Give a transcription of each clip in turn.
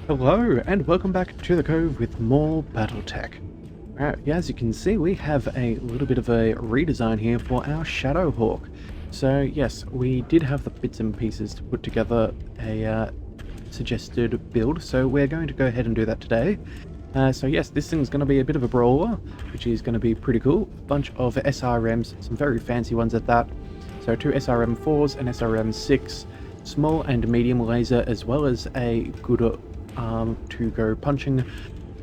Hello and welcome back to the Cove with more Battletech. Alright, yeah, as you can see, we have a little bit of a redesign here for our Shadowhawk. So yes, we did have the bits and pieces to put together a suggested build, so we're going to go ahead and do that today. So yes, this thing's going to be a bit of a brawler, which is going to be pretty cool. A bunch of SRMs, some very fancy ones at that. So 2 SRM4s, an SRM6, small and medium laser, as well as a good arm to go punching,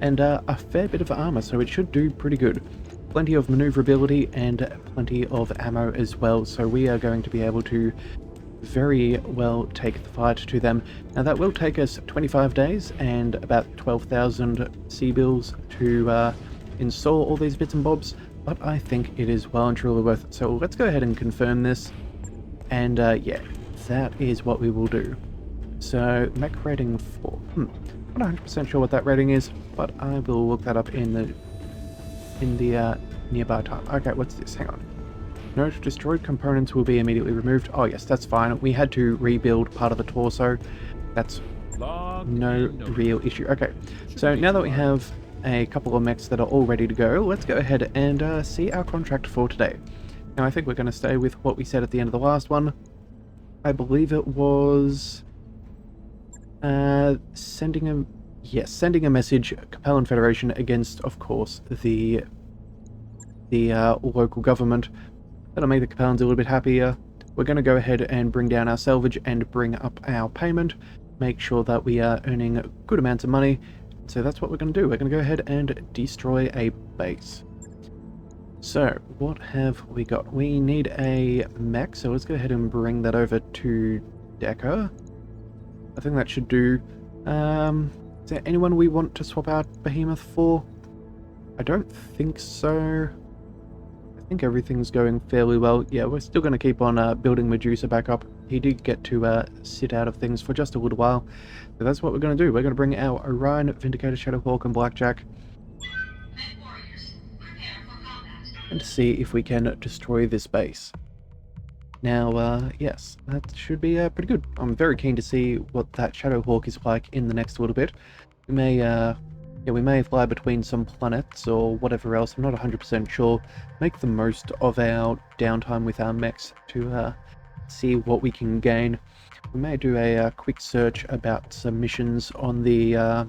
and a fair bit of armor, so it should do pretty good. Plenty of maneuverability and plenty of ammo as well, so we are going to be able to very well take the fight to them. Now that will take us 25 days and about 12,000 C-bills to install all these bits and bobs, but I think it is well and truly worth it. So let's go ahead and confirm this, and yeah, that is what we will do. So, mech rating 4. Not 100% sure what that rating is, but I will look that up in the nearby time. Okay, what's this? Hang on. Note, destroyed components will be immediately removed. Oh yes, that's fine. We had to rebuild part of the torso. That's no real issue. Okay, so now that we have a couple of mechs that are all ready to go, let's go ahead and see our contract for today. Now I think we're going to stay with what we said at the end of the last one. I believe it was sending a message, Capellan Federation, against, of course, the local government. That'll make the Capellans a little bit happier. We're going to go ahead and bring down our salvage and bring up our payment, make sure that we are earning good amounts of money. So that's what we're going to do. We're going to go ahead and destroy a base. So what have we got? We need a mech, so let's go ahead and bring that over to Decker. I think that should do. Is there anyone we want to swap out Behemoth for? I don't think so. I think everything's going fairly well. Yeah, we're still going to keep on building Medusa back up. He did get to sit out of things for just a little while. So that's what we're going to do. We're going to bring our Orion, Vindicator, Shadowhawk, and Blackjack. MechWarriors, prepare for combat. And see if we can destroy this base. Now, yes, that should be pretty good. I'm very keen to see what that Shadowhawk is like in the next little bit. We may fly between some planets or whatever else. I'm not 100% sure. Make the most of our downtime with our mechs to see what we can gain. We may do a quick search about some missions on the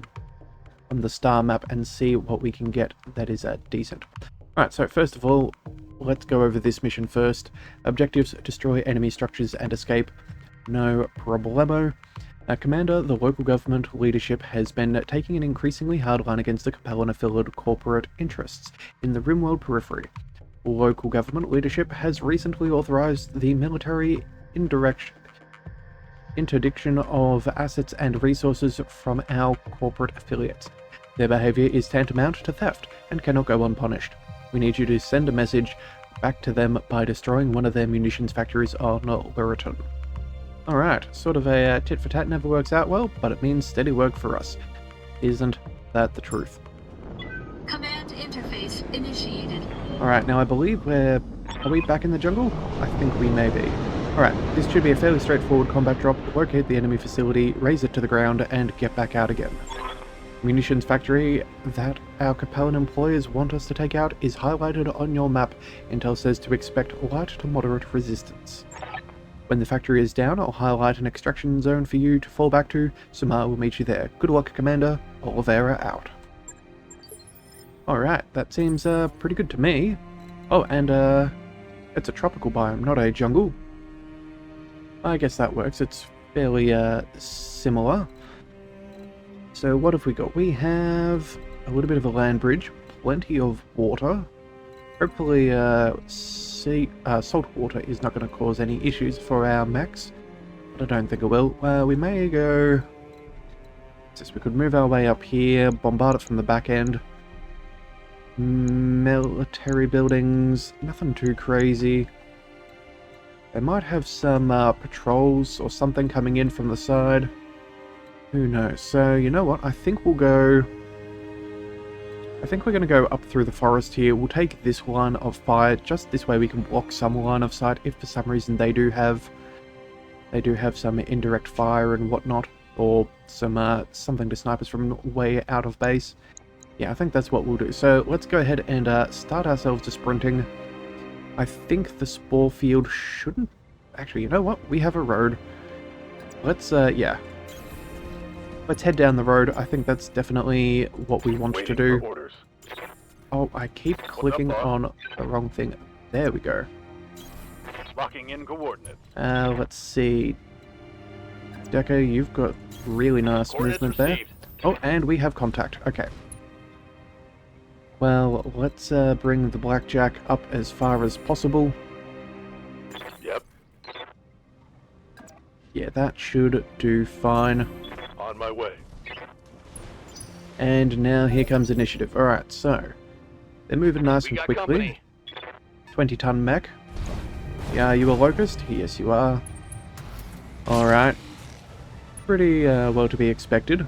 star map and see what we can get that is decent. Alright, so first of all, let's go over this mission first. Objectives: destroy enemy structures and escape. No problemo. Commander, the local government leadership has been taking an increasingly hard line against the Capellan affiliate corporate interests in the Rimworld periphery. Local government leadership has recently authorized the military interdiction of assets and resources from our corporate affiliates. Their behavior is tantamount to theft and cannot go unpunished. We need you to send a message back to them by destroying one of their munitions factories on Luriton. Alright, sort of a tit for tat never works out well, but it means steady work for us. Isn't that the truth? Command interface initiated. Alright, now I believe are we back in the jungle? I think we may be. Alright, this should be a fairly straightforward combat drop. Locate the enemy facility, raise it to the ground, and get back out again. Munitions factory that our Capellan employers want us to take out is highlighted on your map. Intel says to expect light to moderate resistance. When the factory is down, I'll highlight an extraction zone for you to fall back to. Samar will meet you there. Good luck, Commander. Oliveira out. Alright, that seems pretty good to me. Oh, and it's a tropical biome, not a jungle. I guess that works. It's fairly similar. So what have we got? We have a little bit of a land bridge, plenty of water. Hopefully salt water is not going to cause any issues for our mechs, but I don't think it will. We may go... Since we could move our way up here, bombard it from the back end. Military buildings, nothing too crazy. They might have some patrols or something coming in from the side. Who knows? So, you know what? I think we're going to go up through the forest here. We'll take this line of fire. Just this way we can block some line of sight if for some reason they do have some indirect fire and whatnot. or something to snipe us from way out of base. Yeah, I think that's what we'll do. So let's go ahead and start ourselves to sprinting. I think the spore field shouldn't... Actually, you know what? We have a road. Let's, yeah. Let's head down the road. I think that's definitely what we want to do. Oh, I keep clicking on the wrong thing. There we go. Locking in coordinates. Let's see. Deco, you've got really nice movement there. Oh, and we have contact. Okay. Well, let's bring the blackjack up as far as possible. Yep. Yeah, that should do fine. On my way. And now here comes initiative. Alright, so they're moving nice and quickly. Company. 20-ton mech. Yeah, are you a locust? Yes, you are. Alright. Pretty well to be expected.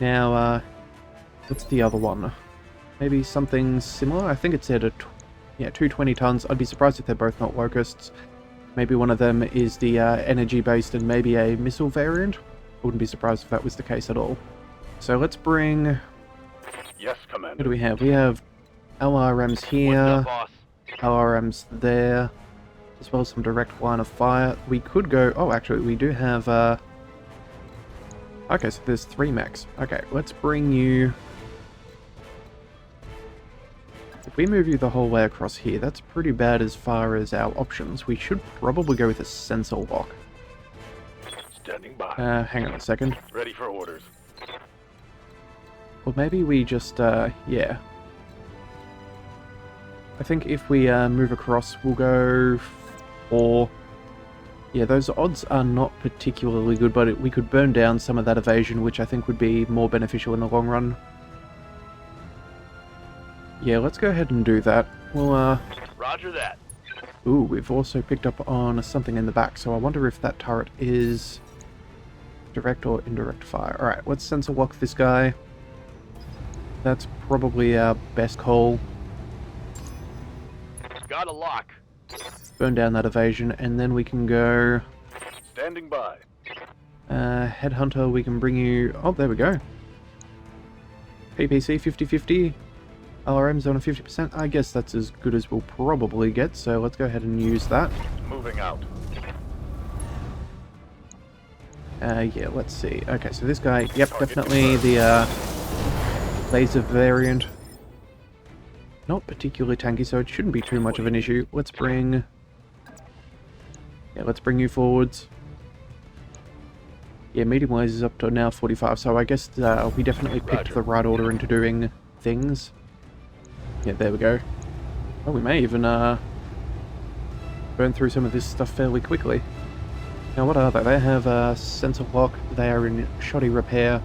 Now, what's the other one? Maybe something similar? I think it said yeah, 220 tons. I'd be surprised if they're both not locusts. Maybe one of them is the energy-based and maybe a missile variant. I wouldn't be surprised if that was the case at all. So let's bring... Yes, Commander. What do we have? We have LRMs here, LRMs there, as well as some direct line of fire. We could go... Oh, actually, we do have... Okay, so there's 3 mechs. Okay, let's bring you... If we move you the whole way across here, that's pretty bad as far as our options. We should probably go with a sensor lock. Standing by. Hang on a second. Ready for orders. Or maybe we just, yeah. I think if we move across, we'll go for... Yeah, those odds are not particularly good, but we could burn down some of that evasion, which I think would be more beneficial in the long run. Yeah, let's go ahead and do that. We'll, Roger that. Ooh, we've also picked up on something in the back, so I wonder if that turret is direct or indirect fire. Alright, let's sensor lock this guy. That's probably our best call. Got a lock. Burn down that evasion, and then we can go... Standing by. Headhunter, we can bring you... Oh, there we go. PPC 50-50. LRM's on a 50%. I guess that's as good as we'll probably get, so let's go ahead and use that. Moving out. Yeah, let's see. Okay, so this guy, yep, definitely the laser variant. Not particularly tanky, so it shouldn't be too much of an issue. Let's bring... Yeah, let's bring you forwards. Yeah, medium lasers up to now 45, so I guess we definitely picked the right order into doing things. Yeah, there we go. Oh, we may even burn through some of this stuff fairly quickly. Now, what are they? They have sensor lock. They are in shoddy repair.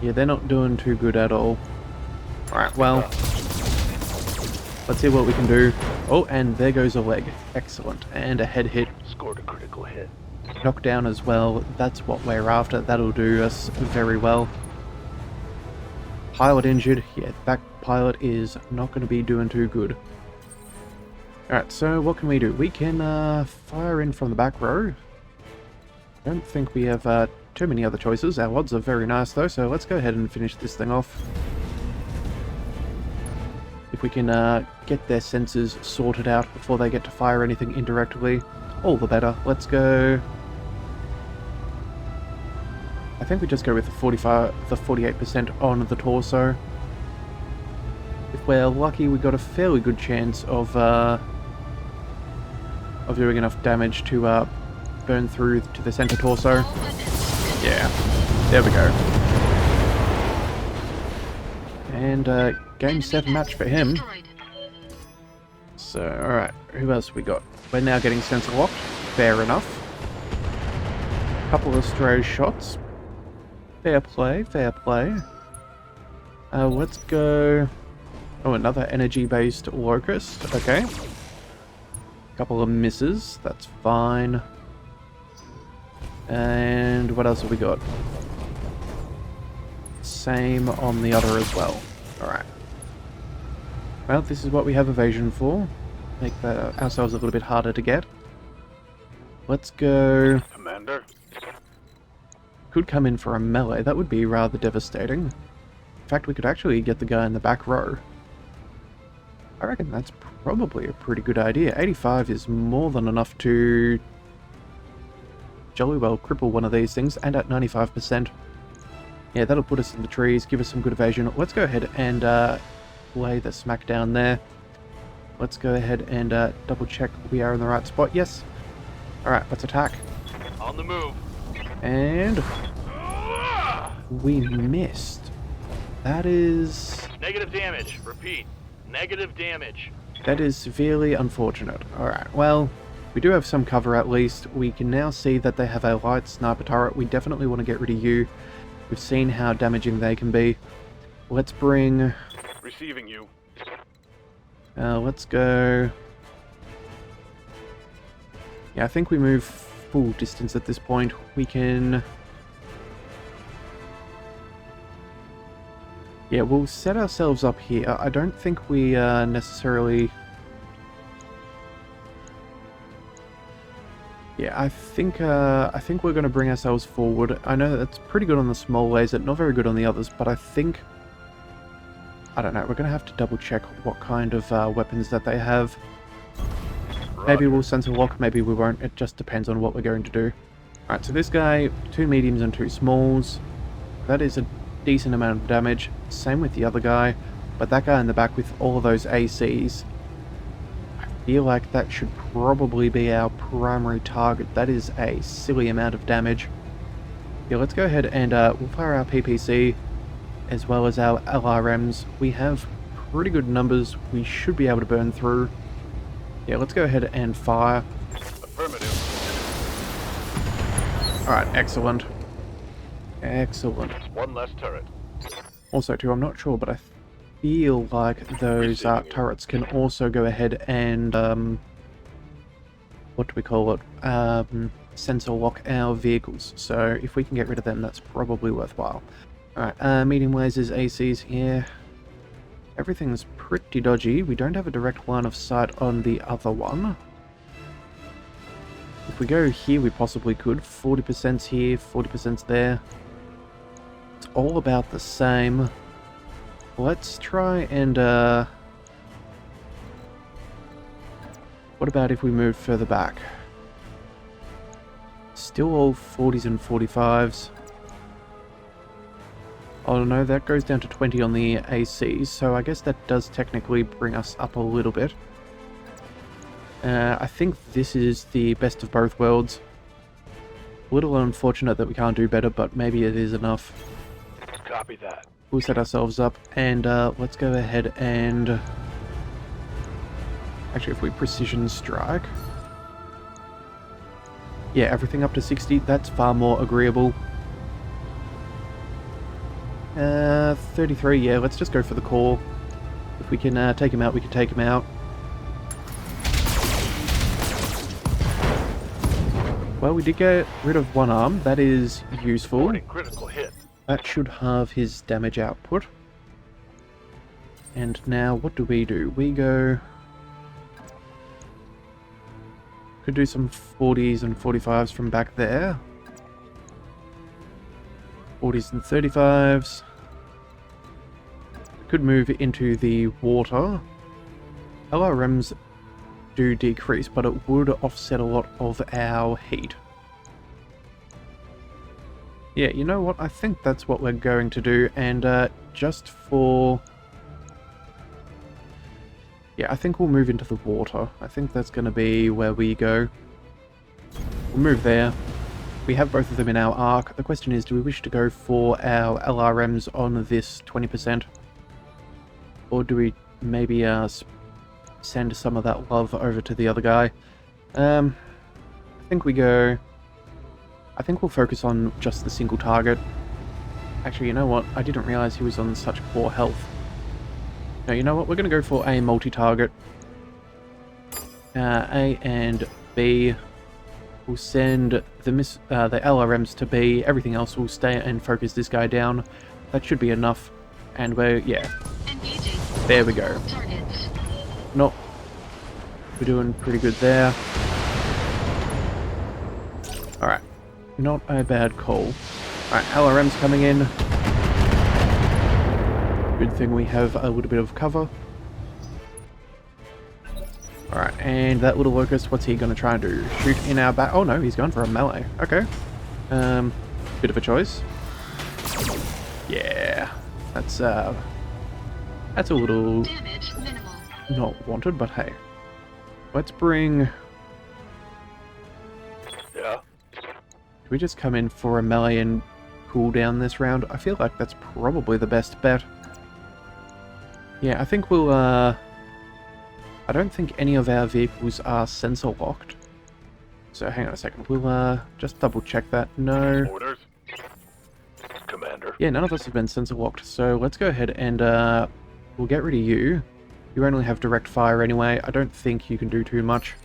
Yeah, they're not doing too good at all. Alright, well, let's see what we can do. Oh, and there goes a leg. Excellent. And a head hit. Scored a critical hit. Knockdown as well. That's what we're after. That'll do us very well. Pilot injured. Yeah, that pilot is not going to be doing too good. Alright, so what can we do? We can fire in from the back row. I don't think we have too many other choices. Our odds are very nice though, so let's go ahead and finish this thing off. If we can get their sensors sorted out before they get to fire anything indirectly, all the better. Let's go... I think we just go with the 48% on the torso. If we're lucky, we got a fairly good chance of doing enough damage to burn through to the center torso. Yeah, there we go. And game set match for him. So, alright, who else we got? We're now getting sensor locked. Fair enough. Couple of stray shots. Fair play, fair play. Let's go... Oh, another energy-based locust. Okay. Couple of misses. That's fine. And what else have we got? Same on the other as well. Alright. Well, this is what we have evasion for. Make ourselves a little bit harder to get. Let's go... Commander. Could come in for a melee. That would be rather devastating. In fact, we could actually get the guy in the back row. I reckon that's probably a pretty good idea. 85 is more than enough to jolly well cripple one of these things, and at 95%. Yeah, that'll put us in the trees, give us some good evasion. Let's go ahead and lay the smack down there. Let's go ahead and double check we are in the right spot. Yes. Alright, let's attack. On the move. And we missed. That is... Negative damage. Repeat. Negative damage. That is severely unfortunate. Alright, well, we do have some cover at least. We can now see that they have a light sniper turret. We definitely want to get rid of you. We've seen how damaging they can be. Let's bring... Receiving you. Let's go... Yeah, I think we move full distance at this point. We can... Yeah, we'll set ourselves up here. I don't think we necessarily... Yeah, I think we're going to bring ourselves forward. I know that's pretty good on the small laser, not very good on the others, but I think... I don't know, we're going to have to double check what kind of weapons that they have. Roger. Maybe we'll sensor lock, maybe we won't. It just depends on what we're going to do. Alright, so this guy, 2 mediums and 2 smalls. That is a decent amount of damage. Same with the other guy. But that guy in the back with all of those ACs, I feel like that should probably be our primary target. That is a silly amount of damage. Yeah, let's go ahead and we'll fire our PPC as well as our LRMs. We have pretty good numbers. We should be able to burn through. Yeah, let's go ahead and fire. Affirmative. Alright, excellent. Excellent. One less turret. Also, too, I'm not sure, but I feel like those turrets can also go ahead and, what do we call it? Sensor lock our vehicles. So if we can get rid of them, that's probably worthwhile. Alright, medium lasers, ACs here. Everything's pretty dodgy. We don't have a direct line of sight on the other one. If we go here, we possibly could. 40% here, 40% there. It's all about the same. Let's try and, what about if we move further back? Still all 40s and 45s. Oh no, that goes down to 20 on the ACs, so I guess that does technically bring us up a little bit. I think this is the best of both worlds. A little unfortunate that we can't do better, but maybe it is enough. Copy that. We'll set ourselves up, and let's go ahead and... Actually, if we precision strike... Yeah, everything up to 60, that's far more agreeable. 33, yeah, let's just go for the core. If we can take him out, we can take him out. Well, we did get rid of one arm. That is useful. Reporting critical hit. That should halve his damage output. And now, what do? We go... Could do some 40s and 45s from back there. 40s and 35s. Could move into the water. LRMs do decrease, but it would offset a lot of our heat. Yeah, you know what? I think that's what we're going to do, and just for... Yeah, I think we'll move into the water. I think that's going to be where we go. We'll move there. We have both of them in our arc. The question is, do we wish to go for our LRMs on this 20%? Or do we maybe send some of that love over to the other guy? I think we go... I think we'll focus on just the single target. Actually, you know what? I didn't realize he was on such poor health. No, you know what? We're going to go for a multi-target. A and B. We'll send the LRMs to B. Everything else will stay and focus this guy down. That should be enough. And we're... yeah. Engaging. There we go. Targets. Nope. We're doing pretty good there. Alright. Not a bad call. Alright, LRM's coming in. Good thing we have a little bit of cover. Alright, and that little locust, what's he going to try and do? Shoot in our back? Oh no, he's gone for a melee. Okay. Bit of a choice. Yeah. That's a little Damage minimal. not wanted, but hey. Let's bring... Yeah? Do we just come in for a melee and cool down this round? I feel like that's probably the best bet. Yeah, I think we'll, I don't think any of our vehicles are sensor locked. So hang on a second, we'll, just double check that. No. Orders? Commander. Yeah, none of us have been sensor locked, so let's go ahead and, we'll get rid of you. You only have direct fire anyway. I don't think you can do too much.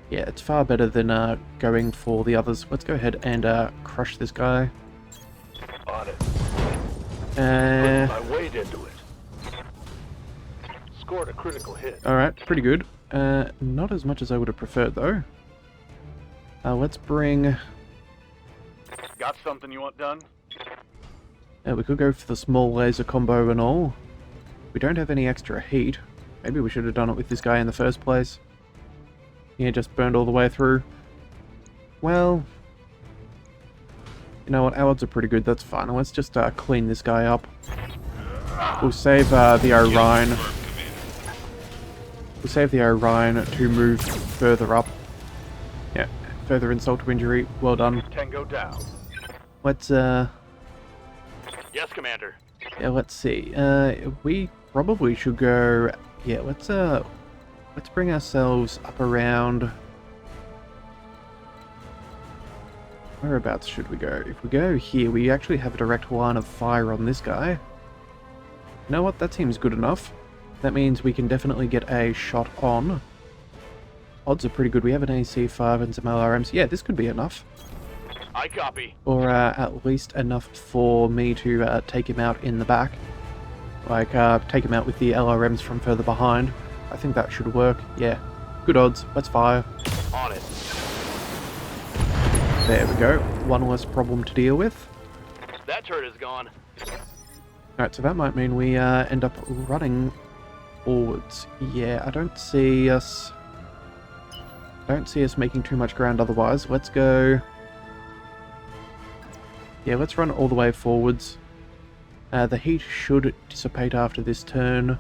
Yeah, it's far better than, going for the others. Let's go ahead and, crush this guy. On it. Putting my weight into it. Scored a critical hit. Alright, pretty good. Not as much as I would have preferred, though. Let's bring... Got something you want done? we could go for the small laser combo and all. We don't have any extra heat. Maybe we should have done it with this guy in the first place. Yeah, just burned all the way through. Well... You know what, our odds are pretty good, that's fine. Let's just clean this guy up. We'll save the Orion. We'll save the Orion to move further up. Yeah, further insult to injury. Well done. Tango down. Let's, Yes, Commander. yeah, let's see. We probably should go... Yeah, let's bring ourselves up around... Whereabouts should we go? If we go here, we actually have a direct line of fire on this guy. You know what? That seems good enough. That means we can definitely get a shot on. Odds are pretty good. We have an AC5 and some LRMs. Yeah, this could be enough. I copy. Or at least enough for me to take him out in the back. Like, take him out with the LRMs from further behind. I think that should work. Yeah. Good odds. Let's fire. On it. There we go. One less problem to deal with. That turret is gone. Alright, so that might mean we end up running forwards. Yeah, I don't see us making too much ground otherwise. Let's go... Yeah, let's run all the way forwards. The heat should dissipate after this turn.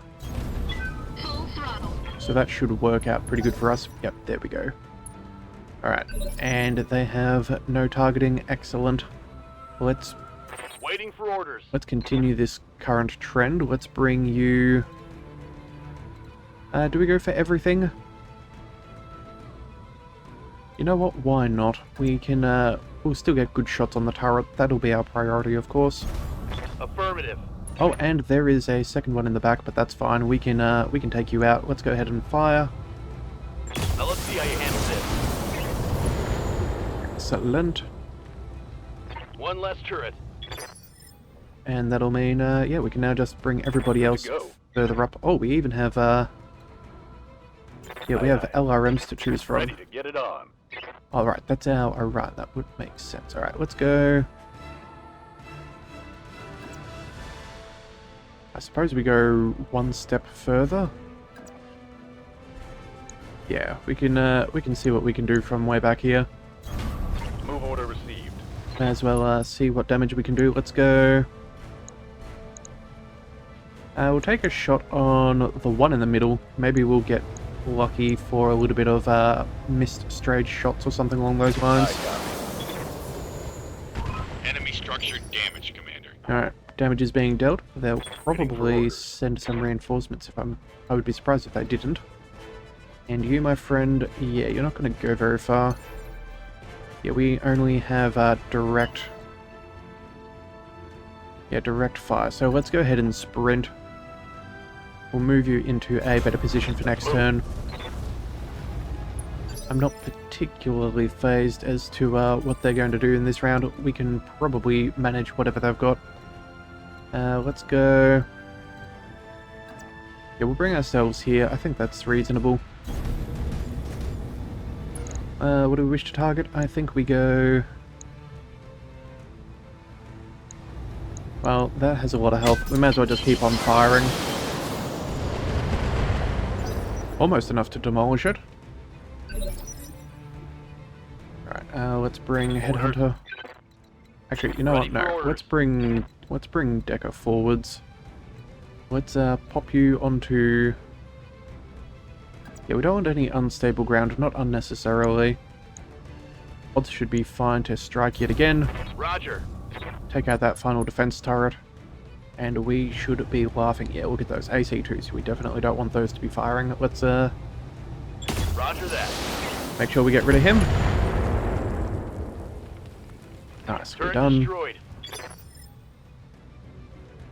Full throttle. So that should work out pretty good for us. Yep, there we go. Alright, and they have no targeting. Excellent. Let's Waiting for orders. continue this current trend. Let's bring you... do we go for everything? You know what? Why not? We can, we'll still get good shots on the turret. That'll be our priority, of course. Affirmative. Oh, and there is a second one in the back, but that's fine. We can take you out. Let's go ahead and fire. Now let's see how you handle this. Excellent. One less turret. And that'll mean, yeah, we can now just bring everybody else go. further up. Oh, we even have, yeah, we have LRMs to choose from. Ready to get it on. Alright, that's our Orion. That would make sense. Alright, let's go. I suppose we go one step further. Yeah, we can see what we can do from way back here. Move order received. May as well see what damage we can do. Let's go. We'll take a shot on the one in the middle. Maybe we'll get lucky for a little bit of missed straight shots or something along those lines. Enemy structure damage, Commander. Alright, damage is being dealt. They'll probably send some reinforcements. I would be surprised if they didn't. And you, my friend, yeah, you're not going to go very far. Yeah, we only have direct... Yeah, direct fire. So let's go ahead and sprint. We'll move you into a better position for next turn. I'm not particularly phased as to what they're going to do in this round. We can probably manage whatever they've got. Let's go... Yeah, we'll bring ourselves here. I think that's reasonable. What do we wish to target? I think we go... Well, that has a lot of health. We may as well just keep on firing. Almost enough to demolish it. Right, let's bring Headhunter. Actually, you know what? No, let's bring Decker forwards. Let's pop you onto... Yeah, we don't want any unstable ground, not unnecessarily. Odds should be fine to strike yet again. Roger. Take out that final defense turret. And we should be laughing. Yeah, look at those AC2s. We definitely don't want those to be firing. Let's Roger that. make sure we get rid of him. Nice, we're done. Destroyed.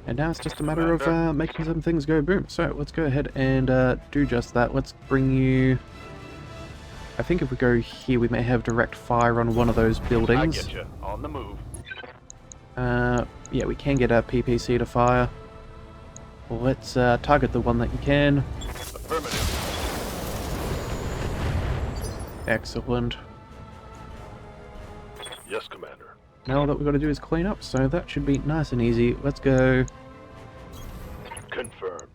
And now it's just a matter of making some things go boom. So let's go ahead and do just that. Let's bring you... I think if we go here, we may have direct fire on one of those buildings. I get you. On the move. Yeah, we can get a PPC to fire. Let's target the one that you can. Affirmative. Excellent. Yes, Commander. Now all that we've got to do is clean up, so that should be nice and easy. Let's go Confirmed.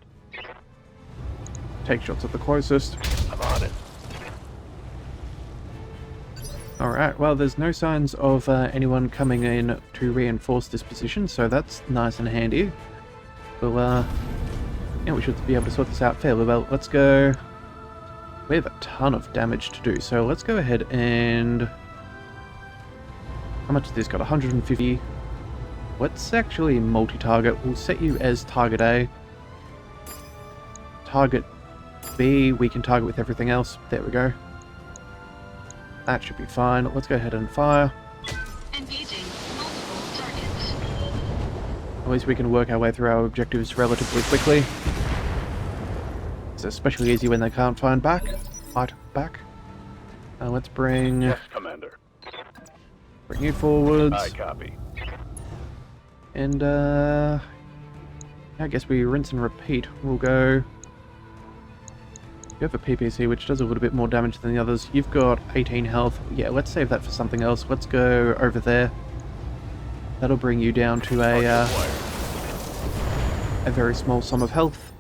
take shots at the closest. I'm on it. Alright, well there's no signs of anyone coming in to reinforce this position, so that's nice and handy. Well, yeah, we should be able to sort this out fairly well. Let's go... We have a ton of damage to do, so let's go ahead and... How much has this got? 150. Let's actually multi-target. We'll set you as target A. Target B, we can target with everything else. There we go. That should be fine. Let's go ahead and fire. Engaging multiple targets. At least we can work our way through our objectives relatively quickly. It's especially easy when they can't fight back. Let's bring Yes, Commander. you forwards. I copy. And I guess we rinse and repeat. We'll go... You have a PPC, which does a little bit more damage than the others. You've got 18 health. Yeah, let's save that for something else. Let's go over there. That'll bring you down to a very small sum of health.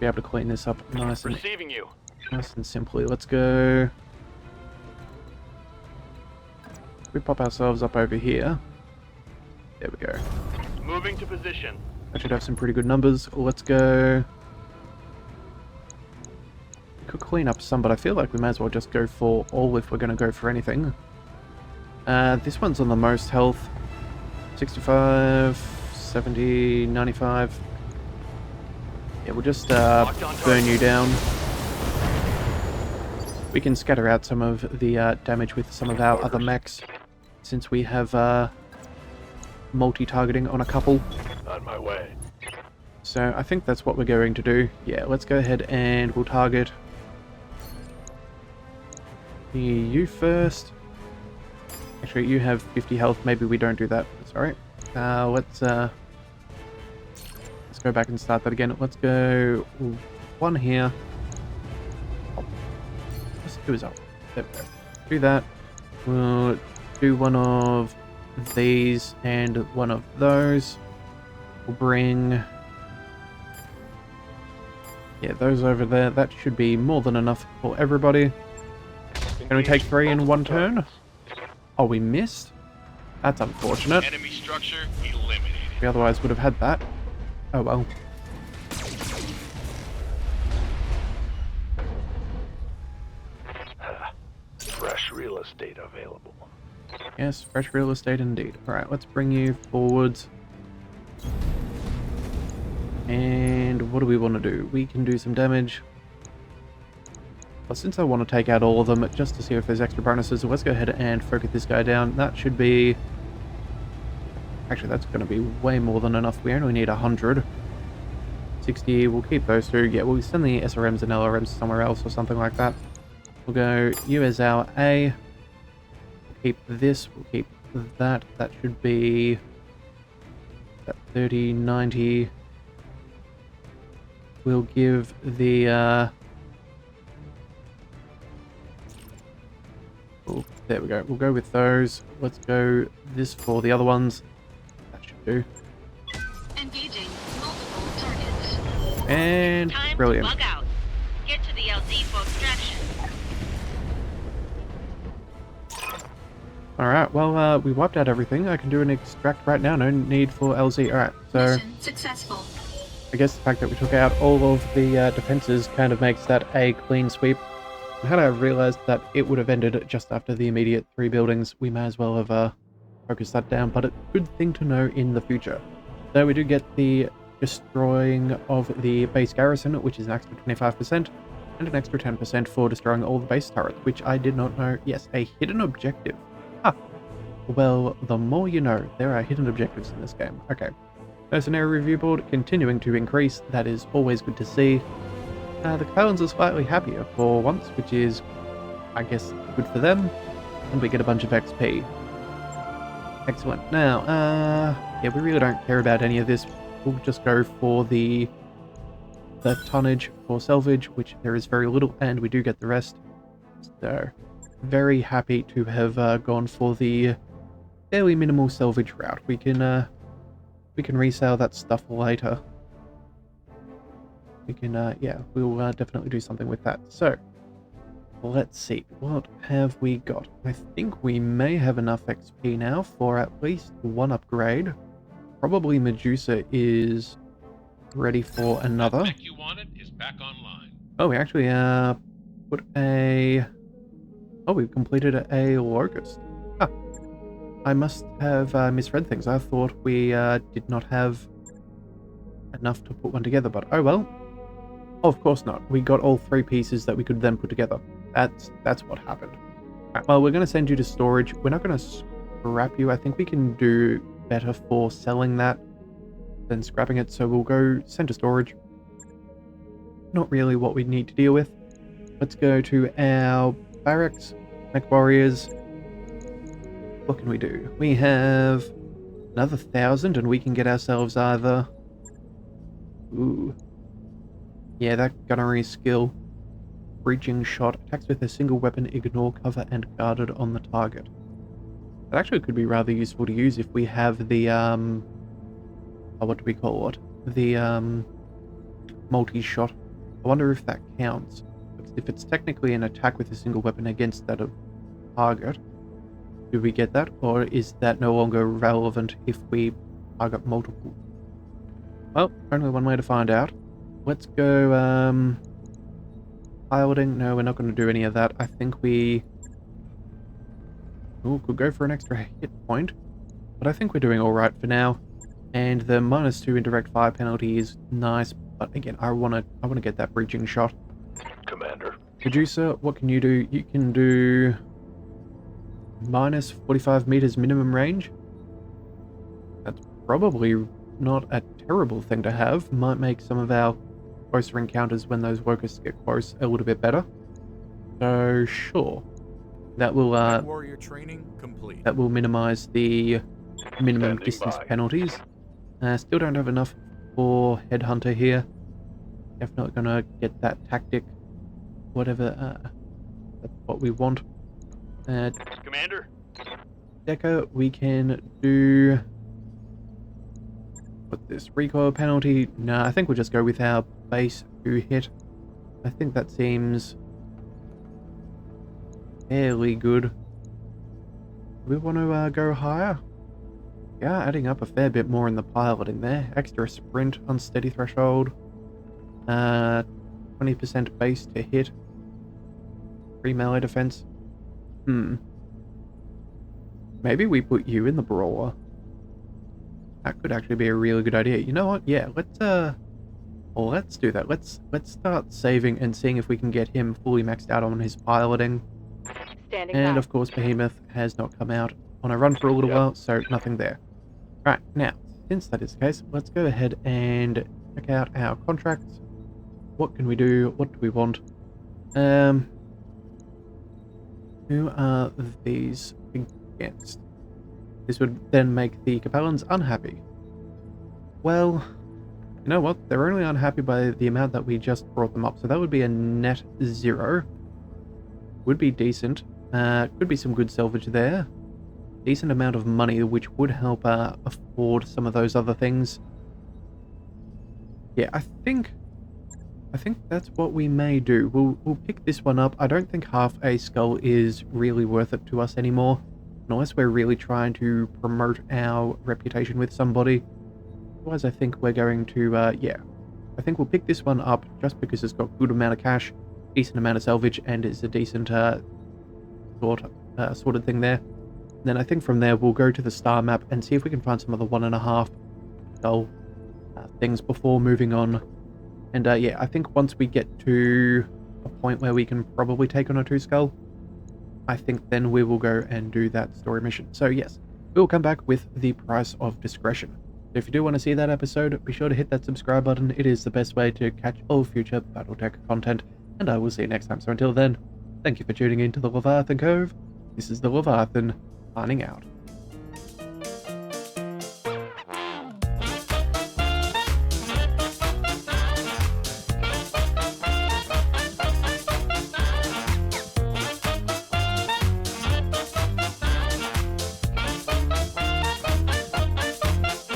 Be able to clean this up nice Receiving you. and simply. Let's go... We pop ourselves up over here. There we go. Moving to position. That should have some pretty good numbers. Let's go... Could clean up some, but I feel like we may as well just go for all if we're going to go for anything. This one's on the most health. 65, 70, 95. Yeah, we'll just burn you down. We can scatter out some of the damage with some of our other mechs, since we have multi-targeting on a couple. On my way. So I think that's what we're going to do. Yeah, let's go ahead and we'll target you first. Actually, you have 50 health. Maybe we don't do that. Sorry. Let's go back and start that again. Let's go one here. Let's do his up. There we go. Do that. We'll do one of these and one of those. We'll bring... Yeah, those over there. That should be more than enough for everybody. Can we take 3 in one turn? Oh, we missed? That's unfortunate. Enemy structure eliminated. We otherwise would have had that. Oh well. Fresh real estate available. Yes, fresh real estate indeed. Alright, let's bring you forwards. And what do we want to do? We can do some damage. Well, since I want to take out all of them, just to see if there's extra bonuses, let's go ahead and focus this guy down. That should be... Actually, that's going to be way more than enough. We only need 100. 60, we'll keep those two. Yeah, we'll send the SRMs and LRMs somewhere else or something like that. We'll go you as our A. We'll keep this, we'll keep that. That should be... That 30, 90... We'll give the There we go. We'll go with those. Let's go this for the other ones. That should do. Engaging multiple targets. And Time brilliant. to bug out. Get to the LZ for extraction. Alright, well, we wiped out everything. I can do an extract right now. No need for LZ. Alright, so Mission successful. I guess the fact that we took out all of the defenses kind of makes that a clean sweep. And had I realized that it would have ended just after the immediate 3 buildings, we may as well have focused that down, but a good thing to know in the future. So we do get the destroying of the base garrison, which is an extra 25%, and an extra 10% for destroying all the base turrets, which I did not know. Yes, a hidden objective. Ah, well, the more you know. There are hidden objectives in this game. Okay. Mercenary review board continuing to increase. That is always good to see. The Clowns are slightly happier for once, which is, I guess, good for them. And we get a bunch of XP. Excellent. Now, yeah, we really don't care about any of this. We'll just go for the tonnage for salvage, which there is very little, and we do get the rest. So, very happy to have gone for the fairly minimal salvage route. We can resell that stuff later. We can, yeah, we'll definitely do something with that. So, let's see, what have we got? I think we may have enough XP now for at least one upgrade. Probably Medusa is ready for another. The mech you wanted is back online. Oh, we actually put a... Oh, we've completed a Locust. Ah, I must have misread things. I thought we did not have enough to put one together, but oh well. Oh, of course not. We got all 3 pieces that we could then put together. That's what happened. Right, well, we're going to send you to storage. We're not going to scrap you. I think we can do better for selling that than scrapping it, so we'll go send to storage. Not really what we need to deal with. Let's go to our barracks, MechWarriors. What can we do? We have another 1,000, and we can get ourselves either... Ooh. Yeah, that gunnery skill. Breaching shot. Attacks with a single weapon, ignore cover, and guarded on the target. That actually could be rather useful to use if we have the, oh, what do we call it? The, multi-shot. I wonder if that counts. If it's technically an attack with a single weapon against that target, do we get that? Or is that no longer relevant if we target multiple? Well, only one way to find out. Let's go, piloting. No, we're not going to do any of that. I think we... Ooh, could go for an extra hit point. But I think we're doing alright for now. And the -2 indirect fire penalty is nice. But again, I want to get that breaching shot. Commander. Producer, what can you do? You can do... -45 meters minimum range. That's probably not a terrible thing to have. Might make some of our closer encounters when those locusts get close a little bit better. So sure, that will warrior training complete. That will minimize the minimum Standing distance by. penalties. Still don't have enough for headhunter here. Definitely gonna get that tactic, whatever. That's what we want. Commander. Decker, we can do... What's this? Recoil penalty? No, I think we'll just go with our base 2 hit. I think that seems fairly good. Do we want to go higher? Yeah, adding up a fair bit more in the piloting there. Extra sprint, unsteady threshold. 20% base to hit. 3 melee defense. Maybe we put you in the brawler. That could actually be a really good idea. You know what? Yeah, let's do that. Let's start saving and seeing if we can get him fully maxed out on his piloting. Standing And by. of course, Behemoth has not come out on a run for a little while, so nothing there. Alright, now, since that is the case, let's go ahead and check out our contracts. What can we do? What do we want? Who are these against? This would then make the Capellans unhappy. Well, you know what? They're only unhappy by the amount that we just brought them up, so that would be a net 0. would be decent. Could be some good salvage there. Decent amount of money, which would help afford some of those other things. Yeah, I think that's what we may do. We'll pick this one up. I don't think half a skull is really worth it to us anymore, unless we're really trying to promote our reputation with somebody. Otherwise, I think we're going to, yeah. I think we'll pick this one up just because it's got a good amount of cash, decent amount of salvage, and is a decent sorted thing there. And then I think from there we'll go to the star map and see if we can find some other 1.5 skull things before moving on. And yeah, I think once we get to a point where we can probably take on a 2 skull, I think then we will go and do that story mission. So yes, we'll come back with the price of discretion. So if you do want to see that episode, be sure to hit that subscribe button. It is the best way to catch all future Battletech content, and I will see you next time. So until then, thank you for tuning in to the Leviathan Cove. This is the Leviathan, signing out.